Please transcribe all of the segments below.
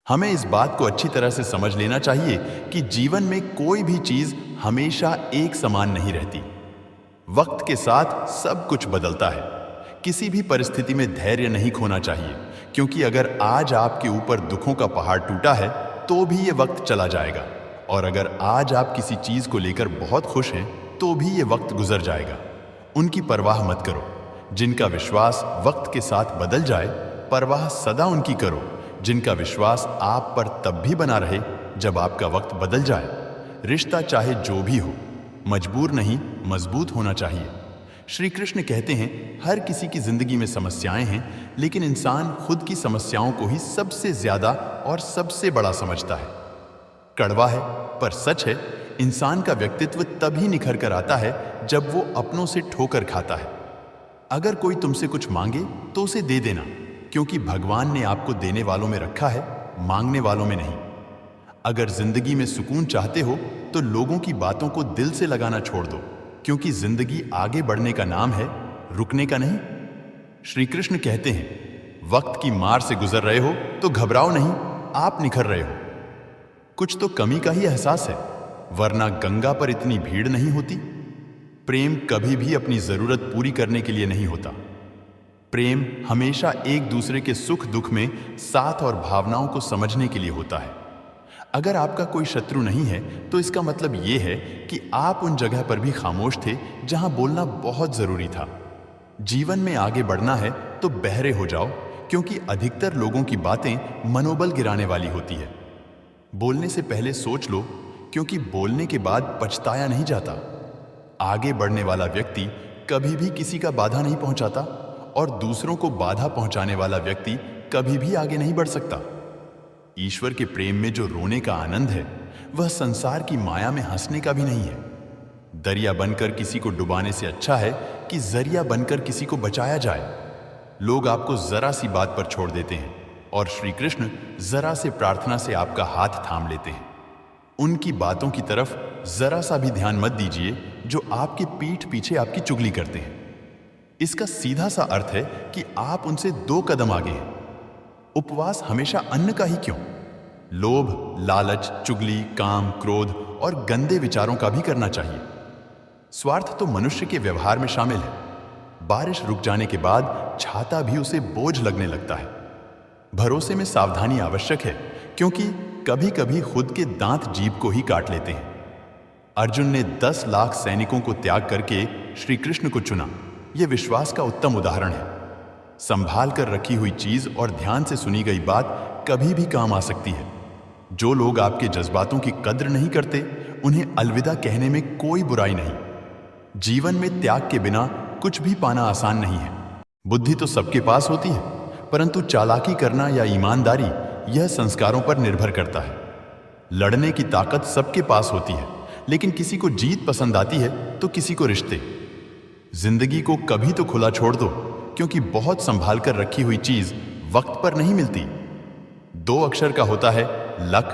हमें इस बात को अच्छी तरह से समझ लेना चाहिए कि जीवन में कोई भी चीज हमेशा एक समान नहीं रहती। वक्त के साथ सब कुछ बदलता है। किसी भी परिस्थिति में धैर्य नहीं खोना चाहिए, क्योंकि अगर आज आपके ऊपर दुखों का पहाड़ टूटा है तो भी ये वक्त चला जाएगा, और अगर आज आप किसी चीज को लेकर बहुत खुश हैं तो भी ये वक्त गुजर जाएगा। उनकी परवाह मत करो। जिनका विश्वास वक्त के साथ बदल जाए, परवाह सदा उनकी करो जिनका विश्वास आप पर तब भी बना रहे जब आपका वक्त बदल जाए। रिश्ता चाहे जो भी हो, मजबूर नहीं मजबूत होना चाहिए। श्री कृष्ण कहते हैं, हर किसी की जिंदगी में समस्याएं हैं, लेकिन इंसान खुद की समस्याओं को ही सबसे ज्यादा और सबसे बड़ा समझता है। कड़वा है पर सच है, इंसान का व्यक्तित्व तभी निखर कर आता है जब वो अपनों से ठोकर खाता है। अगर कोई तुमसे कुछ मांगे तो उसे दे देना, क्योंकि भगवान ने आपको देने वालों में रखा है, मांगने वालों में नहीं। अगर जिंदगी में सुकून चाहते हो तो लोगों की बातों को दिल से लगाना छोड़ दो, क्योंकि जिंदगी आगे बढ़ने का नाम है, रुकने का नहीं। श्री कृष्ण कहते हैं, वक्त की मार से गुजर रहे हो तो घबराओ नहीं, आप निखर रहे हो। कुछ तो कमी का ही एहसास है, वरना गंगा पर इतनी भीड़ नहीं होती। प्रेम कभी भी अपनी जरूरत पूरी करने के लिए नहीं होता। प्रेम हमेशा एक दूसरे के सुख दुख में साथ और भावनाओं को समझने के लिए होता है। अगर आपका कोई शत्रु नहीं है तो इसका मतलब यह है कि आप उन जगह पर भी खामोश थे जहां बोलना बहुत जरूरी था। जीवन में आगे बढ़ना है तो बहरे हो जाओ, क्योंकि अधिकतर लोगों की बातें मनोबल गिराने वाली होती है। बोलने से पहले सोच लो, क्योंकि बोलने के बाद पछताया नहीं जाता। आगे बढ़ने वाला व्यक्ति कभी भी किसी का बाधा नहीं पहुंचाता, और दूसरों को बाधा पहुंचाने वाला व्यक्ति कभी भी आगे नहीं बढ़ सकता। ईश्वर के प्रेम में जो रोने का आनंद है, वह संसार की माया में हंसने का भी नहीं है। दरिया बनकर किसी को डुबाने से अच्छा है कि जरिया बनकर किसी को बचाया जाए। लोग आपको जरा सी बात पर छोड़ देते हैं, और श्री कृष्ण जरा से प्रार्थना से आपका हाथ थाम लेते हैं। उनकी बातों की तरफ जरा सा भी ध्यान मत दीजिए जो आपके पीठ पीछे आपकी चुगली करते हैं। इसका सीधा सा अर्थ है कि आप उनसे 2 कदम आगे हैं। उपवास हमेशा अन्न का ही क्यों? लोभ, लालच, चुगली, काम, क्रोध और गंदे विचारों का भी करना चाहिए। स्वार्थ तो मनुष्य के व्यवहार में शामिल है। बारिश रुक जाने के बाद छाता भी उसे बोझ लगने लगता है। भरोसे में सावधानी आवश्यक है, क्योंकि कभी कभी खुद के दांत जीभ को ही काट लेते हैं। अर्जुन ने 10 लाख सैनिकों को त्याग करके श्री कृष्ण को चुना। यह विश्वास का उत्तम उदाहरण है। संभाल कर रखी हुई चीज और ध्यान से सुनी गई बात कभी भी काम आ सकती है। जो लोग आपके जज्बातों की कद्र नहीं करते, उन्हें अलविदा कहने में कोई बुराई नहीं। जीवन में त्याग के बिना कुछ भी पाना आसान नहीं है। बुद्धि तो सबके पास होती है, परंतु चालाकी करना या ईमानदारी, यह संस्कारों पर निर्भर करता है। लड़ने की ताकत सबके पास होती है, लेकिन किसी को जीत पसंद आती है तो किसी को रिश्ते। जिंदगी को कभी तो खुला छोड़ दो, क्योंकि बहुत संभाल कर रखी हुई चीज वक्त पर नहीं मिलती। 2 अक्षर का होता है लक,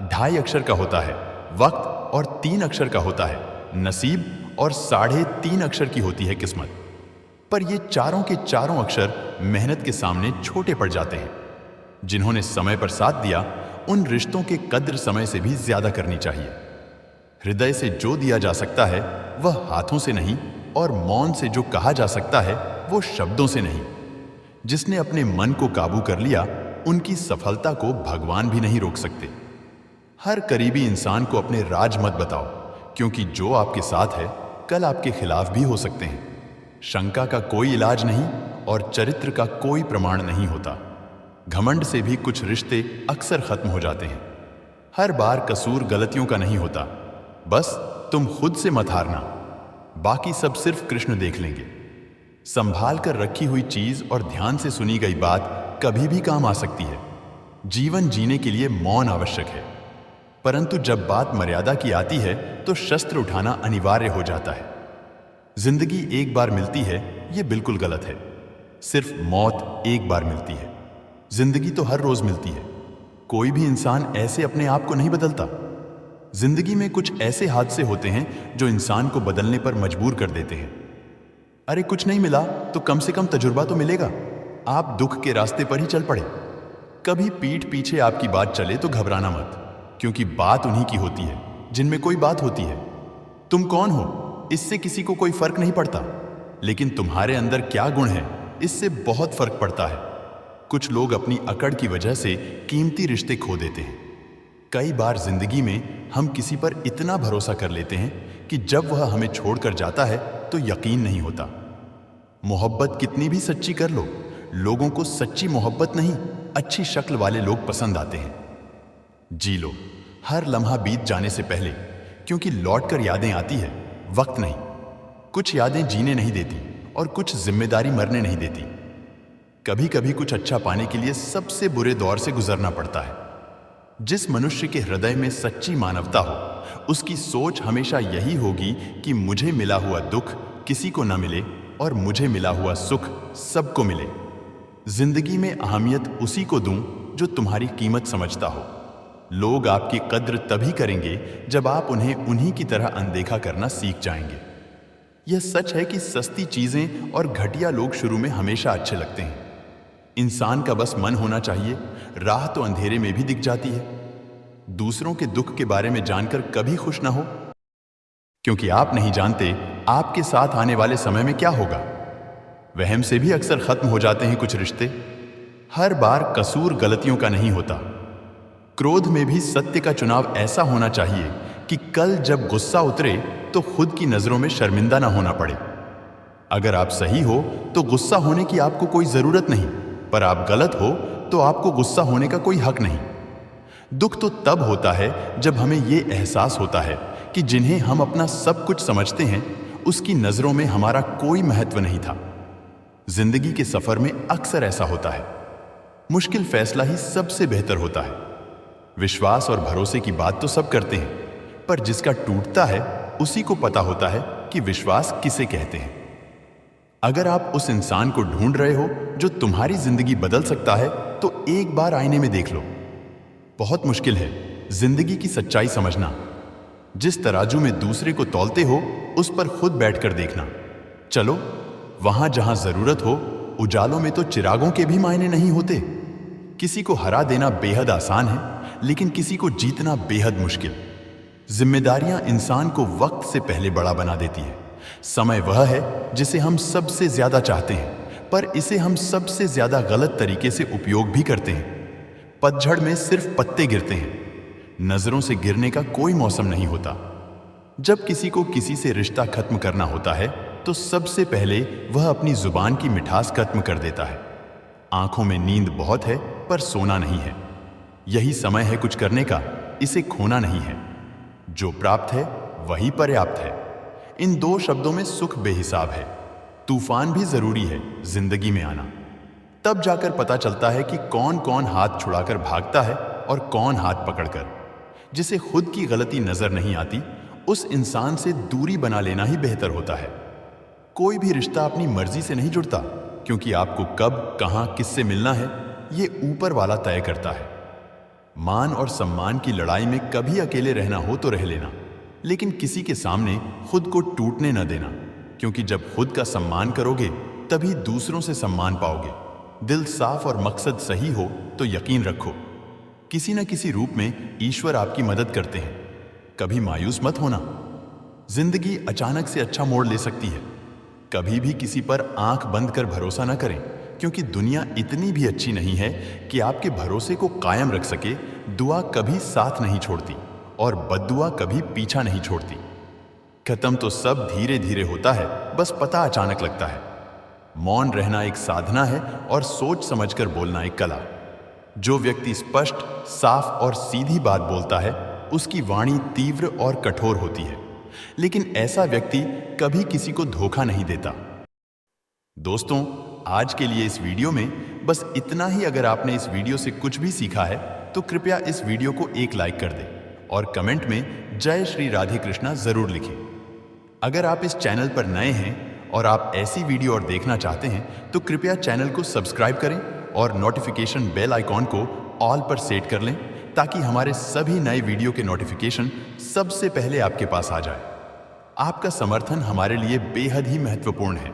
2.5 अक्षर का होता है वक्त, और 3 अक्षर का होता है नसीब, और 3.5 अक्षर की होती है किस्मत। पर ये चारों के चारों अक्षर मेहनत के सामने छोटे पड़ जाते हैं। जिन्होंने समय पर साथ दिया, उन रिश्तों के कद्र समय से भी ज्यादा करनी चाहिए। हृदय से जो दिया जा सकता है वह हाथों से नहीं, और मौन से जो कहा जा सकता है वो शब्दों से नहीं। जिसने अपने मन को काबू कर लिया, उनकी सफलता को भगवान भी नहीं रोक सकते। हर करीबी इंसान को अपने राज मत बताओ, क्योंकि जो आपके साथ है कल आपके खिलाफ भी हो सकते हैं। शंका का कोई इलाज नहीं, और चरित्र का कोई प्रमाण नहीं होता। घमंड से भी कुछ रिश्ते अक्सर खत्म हो जाते हैं। हर बार कसूर गलतियों का नहीं होता। बस तुम खुद से मत हारना, बाकी सब सिर्फ कृष्ण देख लेंगे। संभाल कर रखी हुई चीज और ध्यान से सुनी गई बात कभी भी काम आ सकती है। जीवन जीने के लिए मौन आवश्यक है, परंतु जब बात मर्यादा की आती है तो शस्त्र उठाना अनिवार्य हो जाता है। जिंदगी एक बार मिलती है, यह बिल्कुल गलत है। सिर्फ मौत एक बार मिलती है। जिंदगी तो हर रोज मिलती है। कोई भी इंसान ऐसे अपने आप को नहीं बदलता। जिंदगी में कुछ ऐसे हादसे होते हैं जो इंसान को बदलने पर मजबूर कर देते हैं। अरे कुछ नहीं मिला तो कम से कम तजुर्बा तो मिलेगा। आप दुख के रास्ते पर ही चल पड़े। कभी पीठ पीछे आपकी बात चले तो घबराना मत, क्योंकि बात उन्हीं की होती है जिनमें कोई बात होती है। तुम कौन हो इससे किसी को कोई फर्क नहीं पड़ता, लेकिन तुम्हारे अंदर क्या गुण है इससे बहुत फर्क पड़ता है। कुछ लोग अपनी अकड़ की वजह से कीमती रिश्ते खो देते हैं। कई बार जिंदगी में हम किसी पर इतना भरोसा कर लेते हैं कि जब वह हमें छोड़कर जाता है तो यकीन नहीं होता। मोहब्बत कितनी भी सच्ची कर लो, लोगों को सच्ची मोहब्बत नहीं, अच्छी शक्ल वाले लोग पसंद आते हैं। जी लो हर लम्हा बीत जाने से पहले, क्योंकि लौटकर यादें आती है, वक्त नहीं। कुछ यादें जीने नहीं देती और कुछ जिम्मेदारी मरने नहीं देती। कभी कभी कुछ अच्छा पाने के लिए सबसे बुरे दौर से गुजरना पड़ता है। जिस मनुष्य के हृदय में सच्ची मानवता हो, उसकी सोच हमेशा यही होगी कि मुझे मिला हुआ दुख किसी को न मिले और मुझे मिला हुआ सुख सबको मिले। जिंदगी में अहमियत उसी को दूं जो तुम्हारी कीमत समझता हो। लोग आपकी कद्र तभी करेंगे जब आप उन्हें उन्हीं की तरह अनदेखा करना सीख जाएंगे। यह सच है कि सस्ती चीजें और घटिया लोग शुरू में हमेशा अच्छे लगते हैं। इंसान का बस मन होना चाहिए, राह तो अंधेरे में भी दिख जाती है। दूसरों के दुख के बारे में जानकर कभी खुश ना हो, क्योंकि आप नहीं जानते आपके साथ आने वाले समय में क्या होगा। वहम से भी अक्सर खत्म हो जाते हैं कुछ रिश्ते। हर बार कसूर गलतियों का नहीं होता। क्रोध में भी सत्य का चुनाव ऐसा होना चाहिए कि कल जब गुस्सा उतरे तो खुद की नजरों में शर्मिंदा ना होना पड़े। अगर आप सही हो तो गुस्सा होने की आपको कोई जरूरत नहीं, पर आप गलत हो तो आपको गुस्सा होने का कोई हक नहीं। दुख तो तब होता है जब हमें यह एहसास होता है कि जिन्हें हम अपना सब कुछ समझते हैं, उसकी नजरों में हमारा कोई महत्व नहीं था। जिंदगी के सफर में अक्सर ऐसा होता है। मुश्किल फैसला ही सबसे बेहतर होता है। विश्वास और भरोसे की बात तो सब करते हैं, पर जिसका टूटता है उसी को पता होता है कि विश्वास किसे कहते हैं। अगर आप उस इंसान को ढूंढ रहे हो जो तुम्हारी जिंदगी बदल सकता है, तो एक बार आईने में देख लो। बहुत मुश्किल है जिंदगी की सच्चाई समझना। जिस तराजू में दूसरे को तौलते हो, उस पर खुद बैठकर देखना। चलो वहां जहां जरूरत हो, उजालों में तो चिरागों के भी मायने नहीं होते। किसी को हरा देना बेहद आसान है, लेकिन किसी को जीतना बेहद मुश्किल। जिम्मेदारियां इंसान को वक्त से पहले बड़ा बना देती है। समय वह है जिसे हम सबसे ज्यादा चाहते हैं, पर इसे हम सबसे ज्यादा गलत तरीके से उपयोग भी करते हैं। पतझड़ में सिर्फ पत्ते गिरते हैं, नजरों से गिरने का कोई मौसम नहीं होता। जब किसी को किसी से रिश्ता खत्म करना होता है, तो सबसे पहले वह अपनी जुबान की मिठास खत्म कर देता है। आंखों में नींद बहुत है, पर सोना नहीं है। यही समय है कुछ करने का, इसे खोना नहीं है। जो प्राप्त है वही पर्याप्त है। इन दो शब्दों में सुख बेहिसाब है। तूफान भी जरूरी है जिंदगी में आना। तब जाकर पता चलता है कि कौन कौन हाथ छुड़ाकर भागता है और कौन हाथ पकड़कर। जिसे खुद की गलती नजर नहीं आती, उस इंसान से दूरी बना लेना ही बेहतर होता है। कोई भी रिश्ता अपनी मर्जी से नहीं जुड़ता, क्योंकि आपको कब, कहां, किससे मिलना है, ये ऊपर वाला तय करता है। मान और सम्मान की लड़ाई में कभी अकेले रहना हो तो रह लेना, लेकिन किसी के सामने खुद को टूटने न देना, क्योंकि जब खुद का सम्मान करोगे तभी दूसरों से सम्मान पाओगे। दिल साफ और मकसद सही हो तो यकीन रखो, किसी न किसी रूप में ईश्वर आपकी मदद करते हैं। कभी मायूस मत होना। जिंदगी अचानक से अच्छा मोड़ ले सकती है। कभी भी किसी पर आंख बंद कर भरोसा न करें, क्योंकि दुनिया इतनी भी अच्छी नहीं है कि आपके भरोसे को कायम रख सके। दुआ कभी साथ नहीं छोड़ती और बद्दुआ कभी पीछा नहीं छोड़ती। खत्म तो सब धीरे धीरे होता है, बस पता अचानक लगता है। मौन रहना एक साधना है और सोच समझकर बोलना एक कला। जो व्यक्ति स्पष्ट, साफ और सीधी बात बोलता है, उसकी वाणी तीव्र और कठोर होती है, लेकिन ऐसा व्यक्ति कभी किसी को धोखा नहीं देता। दोस्तों, आज के लिए इस वीडियो में बस इतना ही। अगर आपने इस वीडियो से कुछ भी सीखा है तो कृपया इस वीडियो को एक लाइक कर दें और कमेंट में जय श्री राधे कृष्णा जरूर लिखें। अगर आप इस चैनल पर नए हैं और आप ऐसी वीडियो और देखना चाहते हैं तो कृपया चैनल को सब्सक्राइब करें और नोटिफिकेशन बेल आइकॉन को ऑल पर सेट कर लें, ताकि हमारे सभी नए वीडियो के नोटिफिकेशन सबसे पहले आपके पास आ जाए। आपका समर्थन हमारे लिए बेहद ही महत्वपूर्ण है।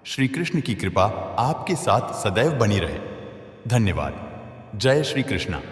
श्री कृष्ण की कृपा आपके साथ सदैव बनी रहे। धन्यवाद। जय श्री कृष्णा।